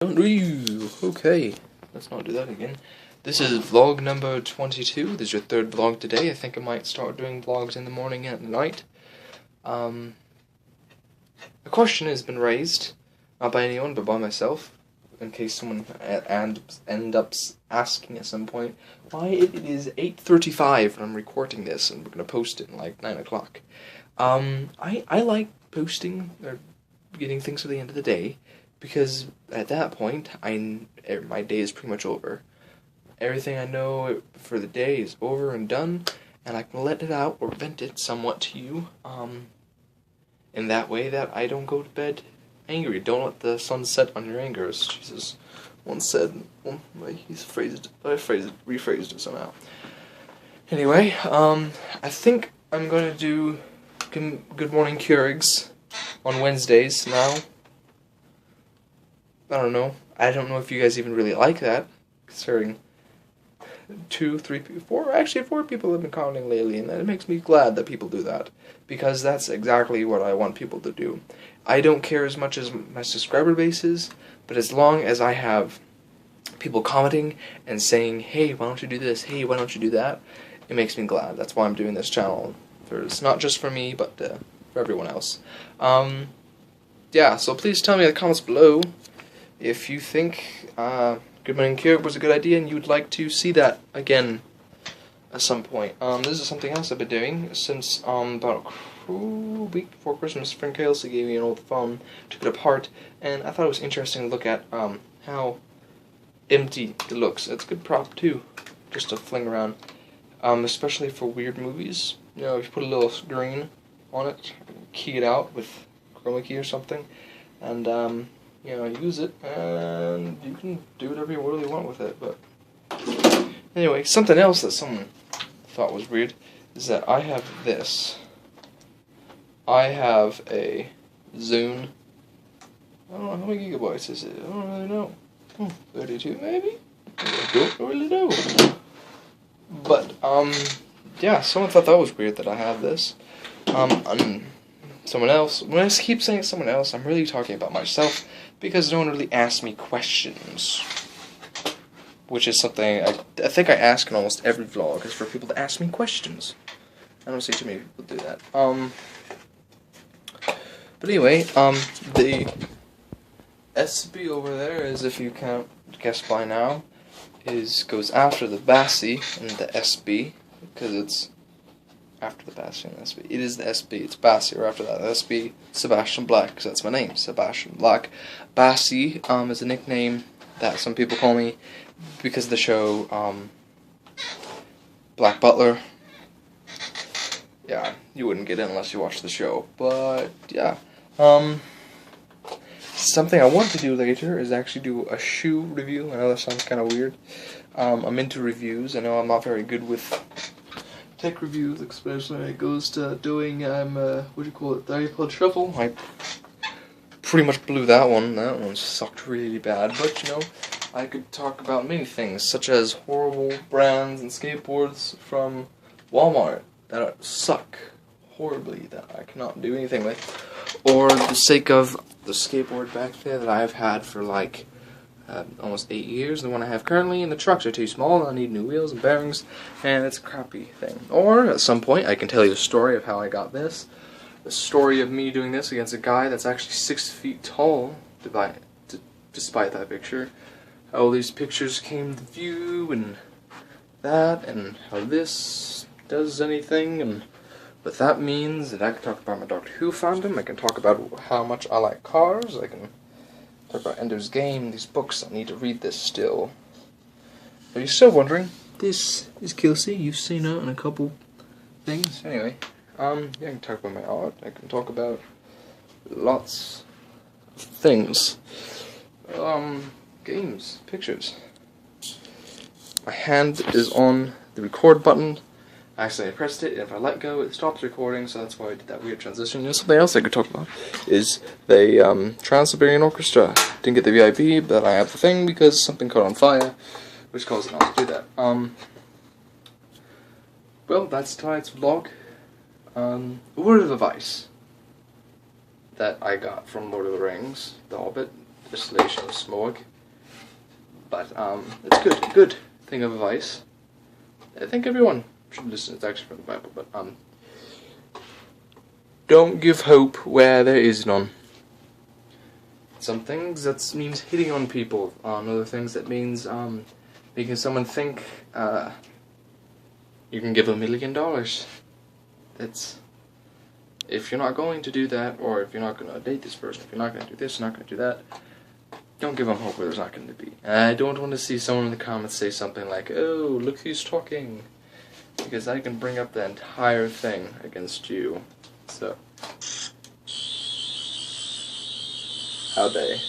Okay, let's not do that again. This is vlog number 22. This is your third vlog today. I think I might start doing vlogs in the morning and at night. A question has been raised, not by anyone, but by myself, in case someone end up asking at some point, why it is 8:35 when I'm recording this, and we're going to post it in like 9 o'clock. I like posting, or getting things for the end of the day, because at that point, my day is pretty much over. Everything I know for the day is over and done, and I can let it out or vent it somewhat to you, in that way that I don't go to bed angry. Don't let the sun set on your anger, as Jesus once said. Well, rephrased it somehow. Anyway, I think I'm going to do Good Morning Keurigs on Wednesdays now. I don't know. I don't know if you guys even really like that, considering 2, 3, 4, actually 4 people have been commenting lately, and it makes me glad that people do that, because that's exactly what I want people to do. I don't care as much as my subscriber base is, but as long as I have people commenting and saying, hey, why don't you do this, hey, why don't you do that, it makes me glad. That's why I'm doing this channel. It's not just for me, but for everyone else. Yeah, so please tell me in the comments below if you think Good Morning Keurig was a good idea and you'd like to see that again at some point. This is something else I've been doing since about a week before Christmas. Friend Kelsey gave me an old phone, took it apart, and I thought it was interesting to look at how empty it looks. It's a good prop too, just to fling around, especially for weird movies. You know, if you put a little green on it, key it out with chroma key or something, and you know, use it, and you can do whatever you really want with it. But anyway, something else that someone thought was weird is that I have this. I have a Zune. I don't know how many gigabytes is it. I don't really know. 32 maybe? I don't really know. But yeah, someone thought that was weird that I have this. Someone else. When I keep saying someone else, I'm really talking about myself, because no one really asked me questions, which is something I think I ask in almost every vlog, is for people to ask me questions. I don't see too many people do that. But anyway, the SB over there, as if you can't guess by now, goes after the BASI and the SB, because it's after the BASI and the SB. It is the SB, it's BASI, or after that, the SB, Sebastian Black, because that's my name, Sebastian Black. BASI is a nickname that some people call me because of the show Black Butler. Yeah, you wouldn't get it unless you watched the show, but yeah. Something I want to do later is actually do a shoe review. I know that sounds kind of weird. I'm into reviews. I know I'm not very good with tech reviews, especially when it goes to doing, what do you call it, the iPod Shuffle. I pretty much blew that one. That one sucked really bad, but you know, I could talk about many things, such as horrible brands and skateboards from Walmart that suck horribly, that I cannot do anything with, or the sake of the skateboard back there that I've had for like almost 8 years, the one I have currently, and the trucks are too small, and I need new wheels and bearings, and it's a crappy thing. Or, at some point, I can tell you a story of how I got this. The story of me doing this against a guy that's actually 6 feet tall, despite that picture. How these pictures came to view, and that, and how this does anything, and what that means. And I can talk about my Doctor Who fandom, I can talk about how much I like cars, I can talk about Ender's Game, these books. I need to read this still. Are you still wondering? This is Kelsey. You've seen her in a couple things. Anyway, yeah, I can talk about my art. I can talk about lots of things. Games, pictures. My hand is on the record button. Actually, I pressed it, and if I let go, it stops recording, so that's why I did that weird transition. You know, something else I could talk about is the Trans-Siberian Orchestra. Didn't get the VIP, but I have the thing because something caught on fire, which caused it not to do that. Well, that's tonight's vlog. A word of advice that I got from Lord of the Rings, The Hobbit, Distillation of Smoke, But it's good thing of advice. I think everyone should listen. It's actually from the Bible, but don't give hope where there is none. Some things that means hitting on people. Other things that means making someone think you can give $1 million. That's, if you're not going to do that, or if you're not going to date this person, if you're not going to do this, you're not going to do that, don't give them hope where there's not going to be. I don't want to see someone in the comments say something like, oh, look who's talking, because I can bring up the entire thing against you. So, how they?